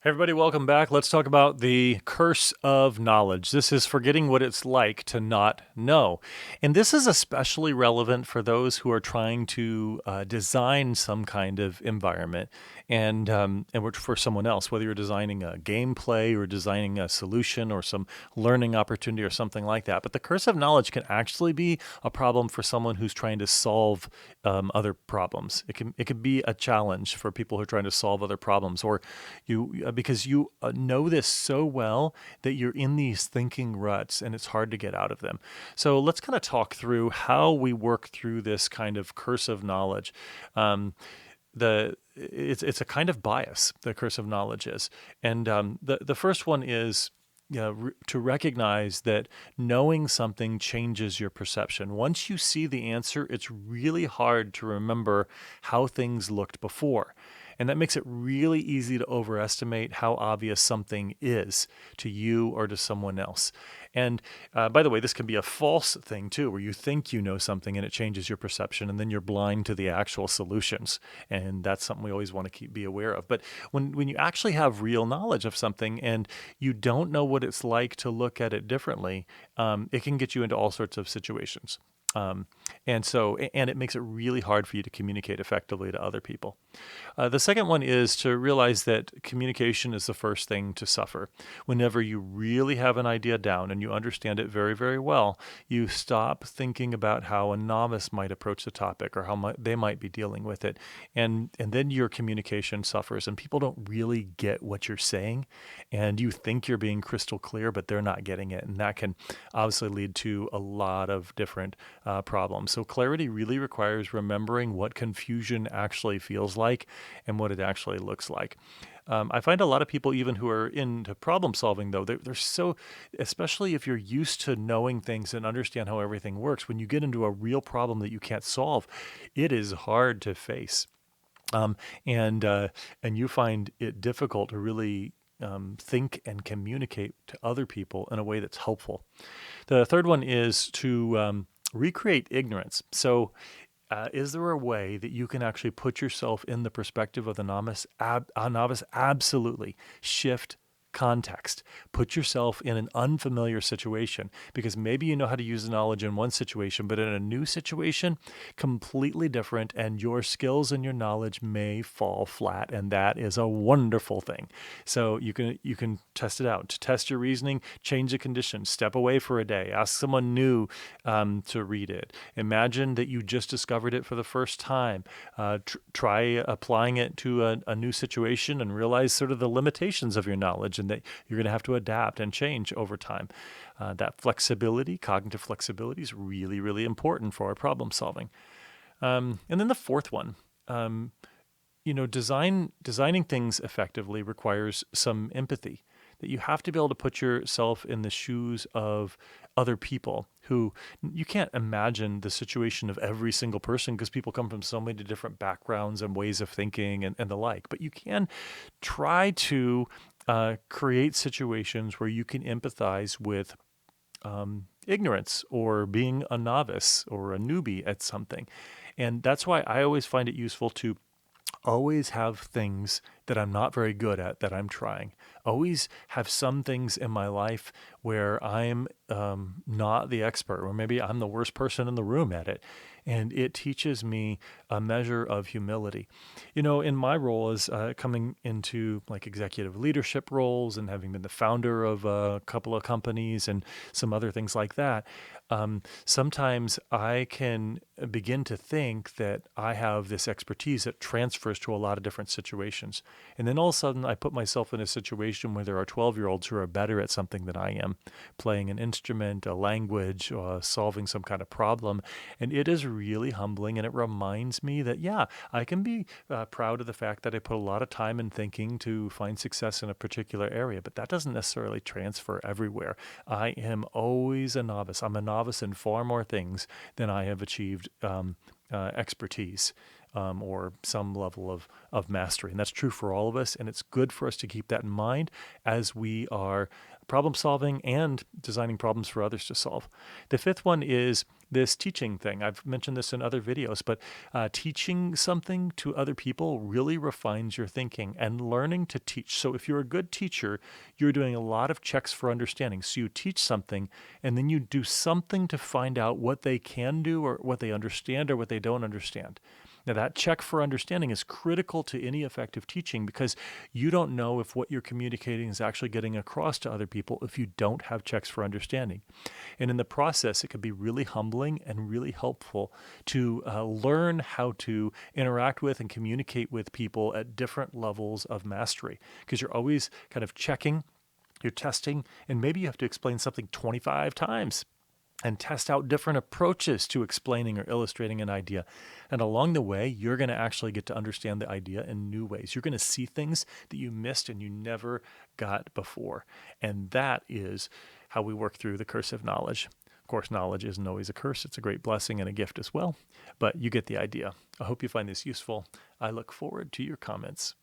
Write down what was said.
Hey everybody, welcome back. Let's talk about the curse of knowledge. This is forgetting what it's like to not know. And this is especially relevant for those who are trying to design some kind of environment for someone else, whether you're designing a gameplay or designing a solution or some learning opportunity or something like that. But the curse of knowledge can actually be a problem for someone who's trying to solve other problems. It can be a challenge for people who are trying to solve other problems, or because you know this so well that you're in these thinking ruts and it's hard to get out of them. So let's kind of talk through how we work through this kind of curse of knowledge. It's a kind of bias. The curse of knowledge is, and the first one is, to recognize that knowing something changes your perception. Once you see the answer, it's really hard to remember how things looked before. And that makes it really easy to overestimate how obvious something is to you or to someone else. And by the way, this can be a false thing too, where you think you know something and it changes your perception, and then you're blind to the actual solutions. And that's something we always want to be aware of. But when you actually have real knowledge of something and you don't know what it's like to look at it differently, it can get you into all sorts of situations. And it makes it really hard for you to communicate effectively to other people. The second one is to realize that communication is the first thing to suffer. Whenever you really have an idea down and you understand it very, very well, you stop thinking about how a novice might approach the topic or how they might be dealing with it. And then your communication suffers, and people don't really get what you're saying. And you think you're being crystal clear, but they're not getting it. And that can obviously lead to a lot of different problems. So clarity really requires remembering what confusion actually feels like and what it actually looks like. I find a lot of people, even who are into problem solving, though, they're so, especially if you're used to knowing things and understand how everything works, when you get into a real problem that you can't solve, it is hard to face. Um, and and you find it difficult to really think and communicate to other people in a way that's helpful. The third one is to recreate ignorance. So, is there a way that you can actually put yourself in the perspective of the novice? A novice, absolutely. Shift context. Put yourself in an unfamiliar situation, because maybe you know how to use the knowledge in one situation, but in a new situation, completely different, and your skills and your knowledge may fall flat, and that is a wonderful thing. So you can test it out. To test your reasoning, change the conditions, step away for a day, ask someone new to read it. Imagine that you just discovered it for the first time. Try applying it to a new situation and realize sort of the limitations of your knowledge, and that you're going to have to adapt and change over time. That flexibility, cognitive flexibility, is really, really important for our problem solving. And then the fourth one, designing things effectively requires some empathy. That you have to be able to put yourself in the shoes of other people who, you can't imagine the situation of every single person, because people come from so many different backgrounds and ways of thinking and the like. But you can try to create situations where you can empathize with ignorance or being a novice or a newbie at something. And that's why I always find it useful to always have things that I'm not very good at that I'm trying. Always have some things in my life where I'm not the expert, or maybe I'm the worst person in the room at it. And it teaches me a measure of humility. In my role as coming into like executive leadership roles and having been the founder of a couple of companies and some other things like that, sometimes I can begin to think that I have this expertise that transfers to a lot of different situations. And then all of a sudden, I put myself in a situation where there are 12-year-olds who are better at something than I am, playing an instrument, a language, solving some kind of problem. And it is really humbling. And it reminds me that, yeah, I can be proud of the fact that I put a lot of time and thinking to find success in a particular area, but that doesn't necessarily transfer everywhere. I am always a novice. I'm a novice in far more things than I have achieved expertise or some level of mastery. And that's true for all of us. And it's good for us to keep that in mind as we are problem solving and designing problems for others to solve. The fifth one is this teaching thing. I've mentioned this in other videos, but teaching something to other people really refines your thinking and learning to teach. So if you're a good teacher, you're doing a lot of checks for understanding. So you teach something and then you do something to find out what they can do or what they understand or what they don't understand. Now, that check for understanding is critical to any effective teaching because you don't know if what you're communicating is actually getting across to other people if you don't have checks for understanding. And in the process, it can be really humbling and really helpful to learn how to interact with and communicate with people at different levels of mastery because you're always kind of checking, you're testing, and maybe you have to explain something 25 times and test out different approaches to explaining or illustrating an idea. And along the way, you're going to actually get to understand the idea in new ways. You're going to see things that you missed and you never got before. And that is how we work through the curse of knowledge. Of course, knowledge isn't always a curse. It's a great blessing and a gift as well. But you get the idea. I hope you find this useful. I look forward to your comments.